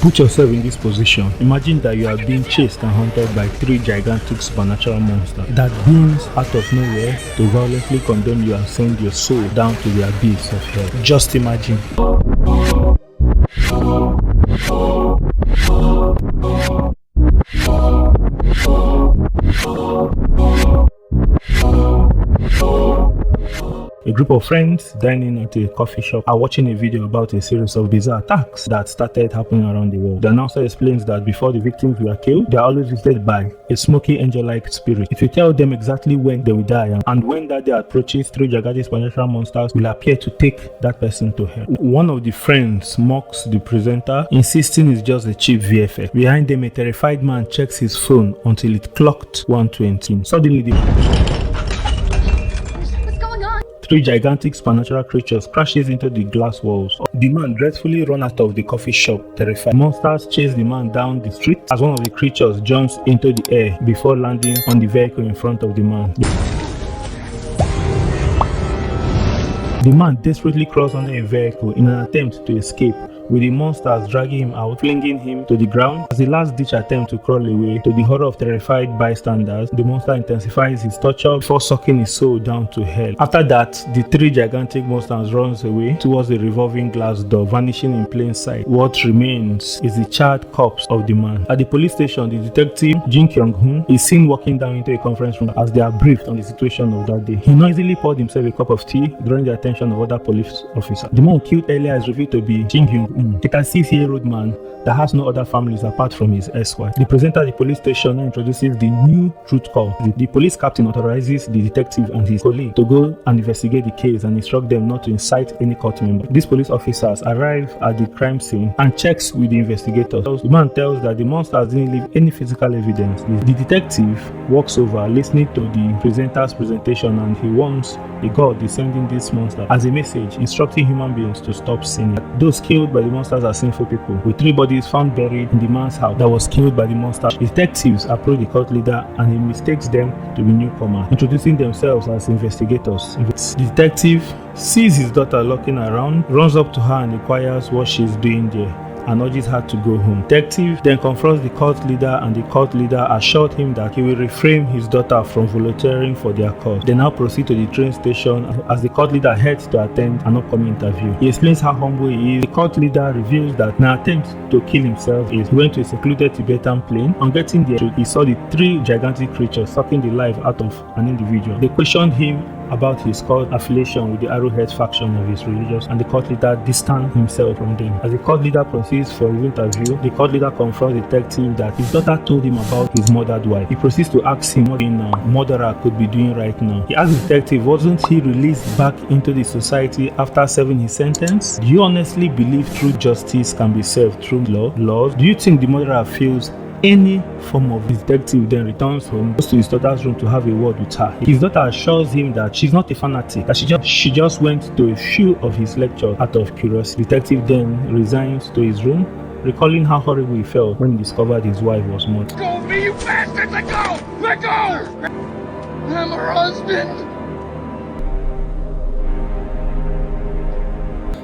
Put yourself in this position. Imagine that you are being chased and hunted by 3 gigantic supernatural monsters that beams out of nowhere to violently condemn you and send your soul down to the abyss of hell. Just imagine. A group of friends dining at a coffee shop are watching a video about a series of bizarre attacks that started happening around the world. The announcer explains that before the victims were killed, they are always visited by a smoky angel-like spirit. If you tell them exactly when they will die and when that day approaches, 3 gigantic supernatural monsters will appear to take that person to hell. One of the friends mocks the presenter, insisting it's just a cheap VFX. Behind them, a terrified man checks his phone until it clocked 1:20. Suddenly, 3 gigantic supernatural creatures crashes into the glass walls. The man dreadfully runs out of the coffee shop, terrified. Monsters chase the man down the street as one of the creatures jumps into the air before landing on the vehicle in front of the man. The man desperately crawls under a vehicle in an attempt to escape, with the monsters dragging him out, flinging him to the ground. As a last-ditch attempt to crawl away, to the horror of terrified bystanders, the monster intensifies his torture before sucking his soul down to hell. After that, the 3 gigantic monsters runs away towards the revolving glass door, vanishing in plain sight. What remains is the charred corpse of the man. At the police station, the detective, Jin Kyung-hoon, is seen walking down into a conference room as they are briefed on the situation of that day. He noisily poured himself a cup of tea, drawing the attention of other police officers. The man killed earlier is revealed to be Jin Kyung-hoon, a 36-year-old man that has no other families apart from his ex-wife. The presenter at the police station introduces the new truth call. The police captain authorizes the detective and his colleague to go and investigate the case and instruct them not to incite any court member. These police officers arrive at the crime scene and checks with the investigators. The man tells that the monsters didn't leave any physical evidence. The detective walks over, listening to the presenter's presentation, and he warns the god is sending this monster as a message, instructing human beings to stop sinning. Those killed by the monsters are sinful people, with 3 bodies found buried in the man's house that was killed by the monster. Detectives approach the cult leader and he mistakes them to be newcomers, introducing themselves as investigators. The detective sees his daughter looking around, runs up to her and inquires what she's doing there, and urges her to go home. Detective then confronts the cult leader, and the cult leader assured him that he will refrain his daughter from volunteering for their cause. They now proceed to the train station as the cult leader heads to attend an upcoming interview. He explains how humble he is. The cult leader reveals that in an attempt to kill himself, he went to a secluded Tibetan plain. On getting there, he saw the 3 gigantic creatures sucking the life out of an individual. They questioned him about his cult affiliation with the Arrowhead faction of his religious, and the cult leader distanced himself from them. As the cult leader proceeds for his interview, the cult leader confronts the detective that his daughter told him about his murdered wife. He proceeds to ask him what the murderer could be doing right now. He asks the detective, wasn't he released back into the society after serving his sentence? Do you honestly believe true justice can be served through laws? Do you think the murderer feels any form of? The detective then returns home, goes to his daughter's room to have a word with her. His daughter assures him that she's not a fanatic, that she just went to a few of his lectures out of curiosity. The detective then resigns to his room, recalling how horrible he felt when he discovered his wife was murdered. Let go of me, you bastards! Let go! Let go! I'm her husband!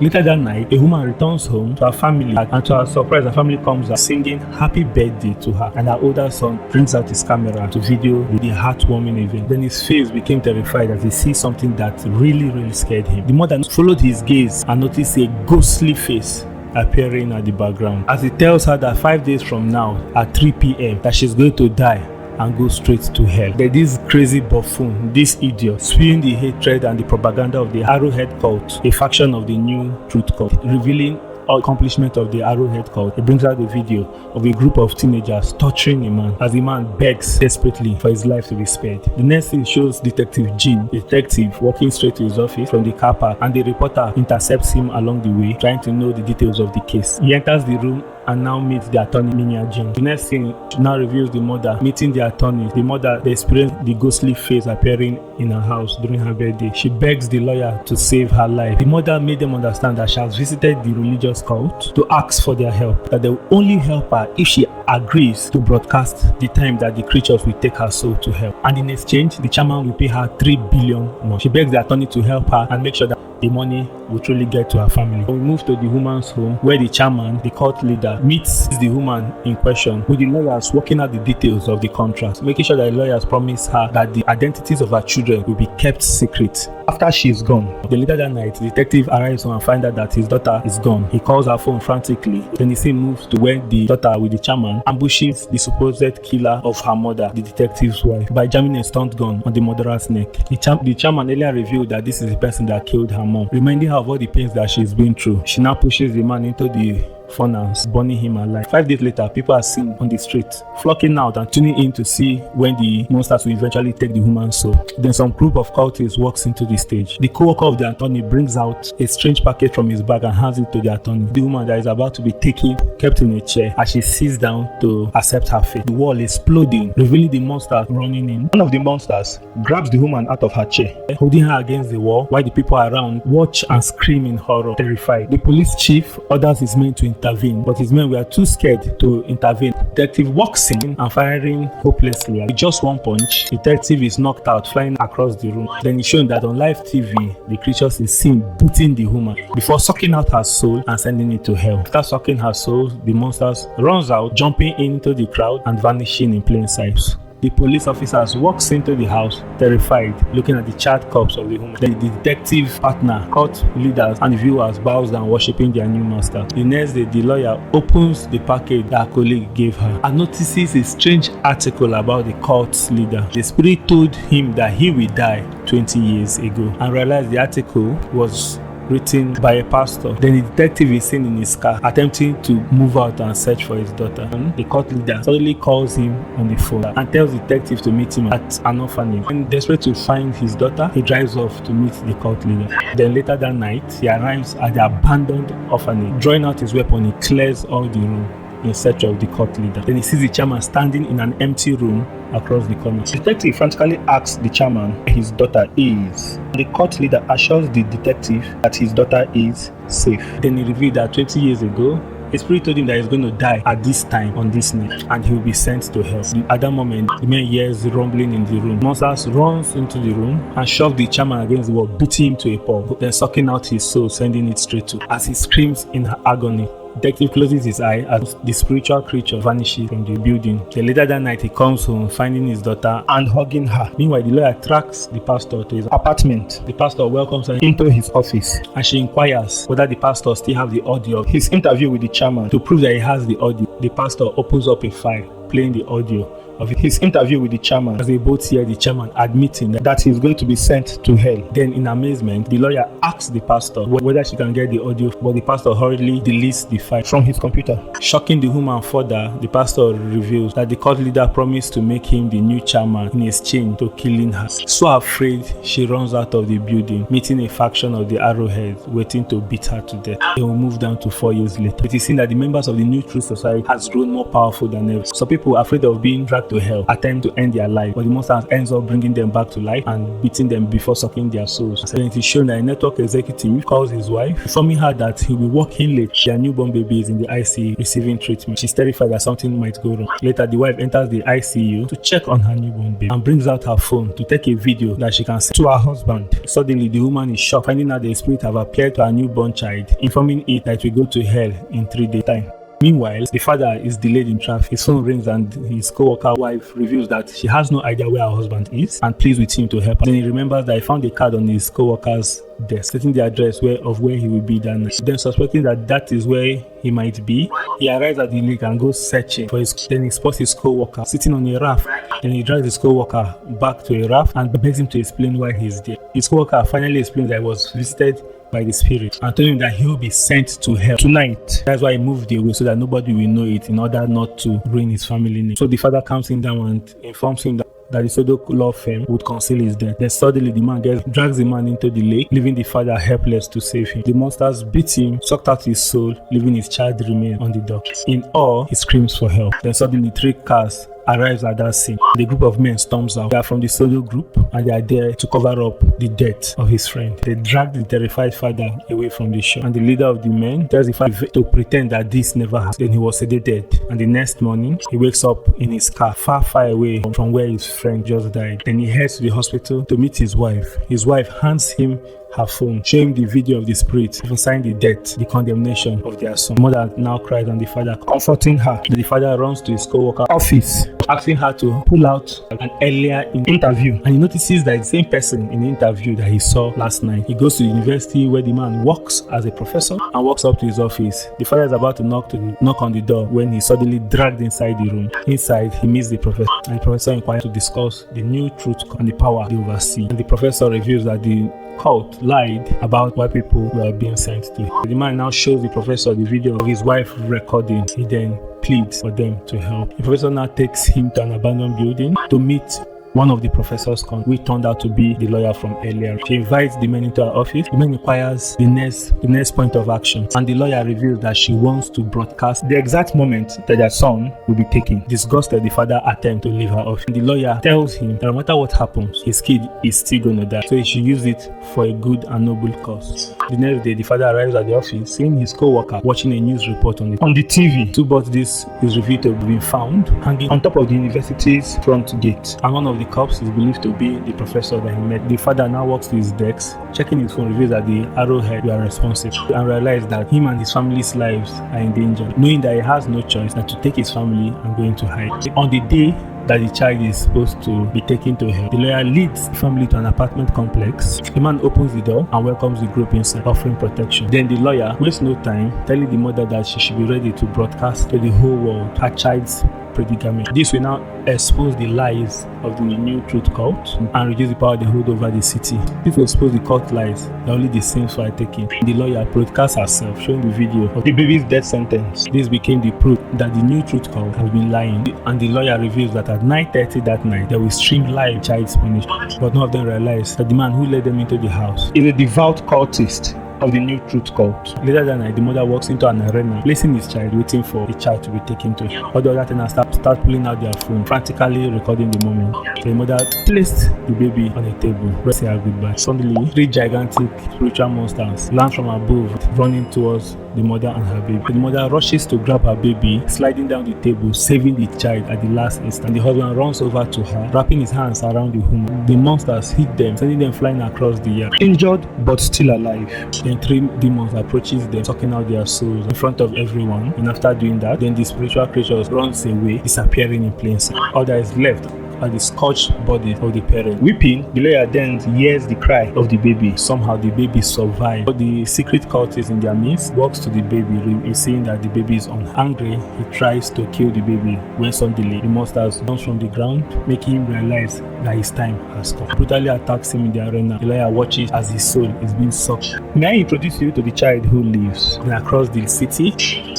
Later that night, a woman returns home to her family, and to her surprise, her family comes out singing happy birthday to her, and her older son brings out his camera to video the heartwarming event. Then his face became terrified as he sees something that really scared him. The mother followed his gaze and noticed a ghostly face appearing at the background as he tells her that 5 days from now at 3 p.m. that she's going to die and go straight to hell. That this crazy buffoon, this idiot, spewing the hatred and the propaganda of the Arrowhead cult, a faction of the new truth cult, revealing accomplishment of the Arrowhead cult. It brings out the video of a group of teenagers torturing a man as the man begs desperately for his life to be spared. The next thing shows Detective Jin, the detective, walking straight to his office from the car park, and the reporter intercepts him along the way, trying to know the details of the case. He enters the room and now meets the attorney, Minya Jin. The next scene now reveals the mother meeting the attorney. The mother experienced the ghostly face appearing in her house during her birthday. She begs the lawyer to save her life. The mother made them understand that she has visited the religious cult to ask for their help, that they will only help her if she agrees to broadcast the time that the creatures will take her soul to hell. And in exchange, the chairman will pay her 3 billion more. She begs the attorney to help her and make sure that the money will truly get to her family. We move to the woman's home where the chairman, the cult leader, meets the woman in question with the lawyers working out the details of the contract, making sure that the lawyers promise her that the identities of her children will be kept secret. After she is gone, the later that night, the detective arrives home and finds out that his daughter is gone. He calls her phone frantically. Then the scene moves to where the daughter with the chairman ambushes the supposed killer of her mother, the detective's wife, by jamming a stunt gun on the murderer's neck. The chairman earlier revealed that this is the person that killed her mom, reminding her of all the pains that she's been through. She now pushes the man into the furnace, burning him alive. 5 days later, people are seen on the street, flocking out and tuning in to see when the monsters will eventually take the woman's soul. Then some group of cultists walks into the stage. The co-worker of the attorney brings out a strange package from his bag and hands it to the attorney. The woman that is about to be taken, kept in a chair as she sits down to accept her fate. The wall is exploding, revealing the monster running in. One of the monsters grabs the woman out of her chair, holding her against the wall, while the people around watch and scream in horror, terrified. The police chief orders his men to intervene, but his men were too scared to intervene. Detective walks in and firing hopelessly. With just one punch, the detective is knocked out, flying across the room. Then it's shown that on live TV, the creatures is seen beating the woman before sucking out her soul and sending it to hell. After sucking her soul, the monsters runs out, jumping into the crowd and vanishing in plain sight. The police officers walks into the house, terrified, looking at the charred corpse of the woman. The detective partner, cult leaders, and viewers bows down, worshipping their new master. The next day, the lawyer opens the package that her colleague gave her and notices a strange article about the cult leader. The spirit told him that he will die 20 years ago, and realized the article was written by a pastor. Then the detective is seen in his car attempting to move out and search for his daughter. And the cult leader suddenly calls him on the phone and tells the detective to meet him at an orphanage. And desperate to find his daughter, he drives off to meet the cult leader. Then later that night, he arrives at the abandoned orphanage. Drawing out his weapon, he clears all the room in search of the cult leader. Then he sees the chairman standing in an empty room across the corner. The detective frantically asks the chairman where his daughter is. The cult leader assures the detective that his daughter is safe. Then he revealed that 20 years ago, a spirit told him that he's going to die at this time on this night, and he will be sent to hell. At that moment, the man hears rumbling in the room. Monsters runs into the room and shoves the chairman against the wall, beating him to a pulp, then sucking out his soul, sending it straight to. As he screams in agony, detective closes his eye as the spiritual creature vanishes from the building. Then later that night, he comes home, finding his daughter and hugging her. Meanwhile, the lawyer tracks the pastor to his apartment. The pastor welcomes her into his office, and she inquires whether the pastor still have the audio of his interview with the chairman. To prove that he has the audio, the pastor opens up a file, playing the audio of his interview with the chairman, as they both hear the chairman admitting that he's going to be sent to hell. Then in amazement, the lawyer asks the pastor whether she can get the audio, but the pastor hurriedly deletes the file from his computer. Shocking the woman further, the pastor reveals that the cult leader promised to make him the new chairman in exchange to killing her. So afraid, she runs out of the building, meeting a faction of the Arrowheads waiting to beat her to death. They will move down to 4 years later. It is seen that the members of the New Truth Society has grown more powerful than ever. Some people afraid of being dragged to hell attempt to end their life, but the monster ends up bringing them back to life and beating them before sucking their souls. Then it is shown that a network executive calls his wife, informing her that he'll be working late. Their newborn baby is in the ICU receiving treatment. She's terrified that something might go wrong. Later, the wife enters the ICU to check on her newborn baby and brings out her phone to take a video that she can send to her husband. Suddenly, the woman is shocked, finding out the spirit have appeared to her newborn child, informing it that it will go to hell in 3 days' time. Meanwhile, the father is delayed in traffic. His phone rings and his co-worker wife reveals that she has no idea where her husband is and pleads with him to help her. Then he remembers that he found a card on his co-worker's desk stating the address of where he will be that night. Then suspecting that is where he might be, he arrives at the lake and goes searching for then he spots his co-worker sitting on a raft. Then he drags his co-worker back to a raft and begs him to explain why he's there. His co-worker finally explains that he was visited by the spirit and told him that he will be sent to hell tonight. That's why he moved away, so that nobody will know it, in order not to ruin his family name. So the father calms him down and informs him that the pseudo law firm would conceal his death. Then suddenly the man drags the man into the lake, leaving the father helpless to save him. The monsters beat him, sucked out his soul, leaving his child remain on the dock. In awe, he screams for help. Then suddenly 3 cars arrives at that scene. The group of men storms out. They are from the solo group and they are there to cover up the death of his friend. They drag the terrified father away from the shore, and the leader of the men tells the father to pretend that this never happened. Then he was sedated, and the next morning he wakes up in his car far away from where his friend just died. Then he heads to the hospital to meet his wife. His wife hands him her phone, showing the video of the spirit, prophesying the death, the condemnation of their son. The mother now cries on the father, comforting her. The father runs to his co-worker office, asking her to pull out an earlier interview. And he notices that the same person in the interview that he saw last night. He goes to the university where the man works as a professor and walks up to his office. The father is about to knock on the door when he's suddenly dragged inside the room. Inside, he meets the professor, and the professor inquires to discuss the new truth and the power they oversee. And the professor reveals that the cult lied about why people were being sent to. The man now shows the professor the video of his wife recording. He then pleads for them to help. The professor now takes him to an abandoned building to meet one of the professors, which turned out to be the lawyer from earlier. She invites the men into her office. The man inquires the next point of action, and the lawyer reveals that she wants to broadcast the exact moment that their son will be taken. Disgusted, the father attempts to leave her office. The lawyer tells him that no matter what happens, his kid is still going to die, so he should use it for a good and noble cause. The next day, the father arrives at the office, seeing his co-worker watching a news report on the TV. Two but this is revealed to have been found hanging on top of the university's front gate, and one of the cops is believed to be the professor that he met. The father now walks to his desk, checking his phone, reveals that the arrowhead were responsible, and realizes that him and his family's lives are in danger, knowing that he has no choice than to take his family and go into hide. On the day that the child is supposed to be taken to hell, the lawyer leads the family to an apartment complex. The man opens the door and welcomes the group inside, offering protection. Then the lawyer wastes no time, telling the mother that she should be ready to broadcast to the whole world her child's predicament. This will now expose the lies of the new truth cult and reduce the power they hold over the city. This will expose the cult lies that only the saints were taking. The lawyer broadcasts herself, showing the video of the baby's death sentence. This became the proof that the new truth cult has been lying, and the lawyer reveals that at 9:30 that night they will stream live child's punishment. But none of them realize that the man who led them into the house is a devout cultist of the new truth cult. Later that night, the mother walks into an arena, placing his child, waiting for the child to be taken to him. All the other tenants start pulling out their phone, frantically recording the moment. The mother placed the baby on a table, where say her goodbye. Suddenly, three gigantic spiritual monsters land from above, running towards the mother and her baby. The mother rushes to grab her baby, sliding down the table, saving the child at the last instant. The husband runs over to her, wrapping his hands around the woman. The monsters hit them, sending them flying across the yard, injured but still alive. Then three demons approaches them, sucking out their souls in front of everyone. And after doing that, then the spiritual creatures runs away, disappearing in plain sight. All that is left are the scorched body of the parent. Weeping, the lawyer then hears the cry of the baby. Somehow the baby survived. But the secret cultist in their midst walks to the baby, seeing that the baby is angry. He tries to kill the baby when suddenly the monsters comes from the ground, making him realize that his time has come. Brutally attacks him in the arena. The lawyer watches as his soul is being sucked. May I introduce you to the child who lives? Then across the city,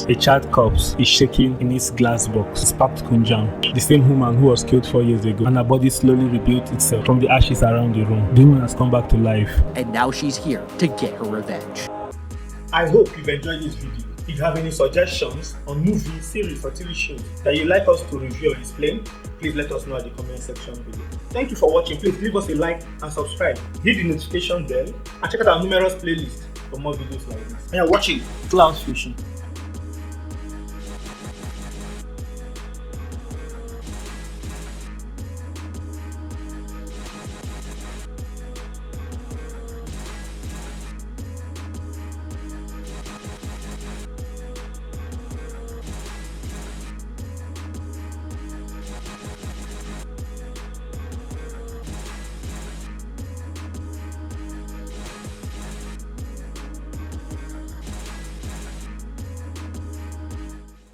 a child corpse is shaking in its glass box. It's packed kunjang, the same woman who was killed 4 years ago, and her body slowly rebuilt itself from the ashes around the room. The woman has come back to life, and now she's here to get her revenge. I hope you've enjoyed this video. If you have any suggestions on movies, series, or TV shows that you'd like us to review or explain, please let us know at the comment section below. Thank you for watching. Please leave us a like and subscribe. Hit the notification bell and check out our numerous playlists for more videos like this. And you're watching Cloud Fusion.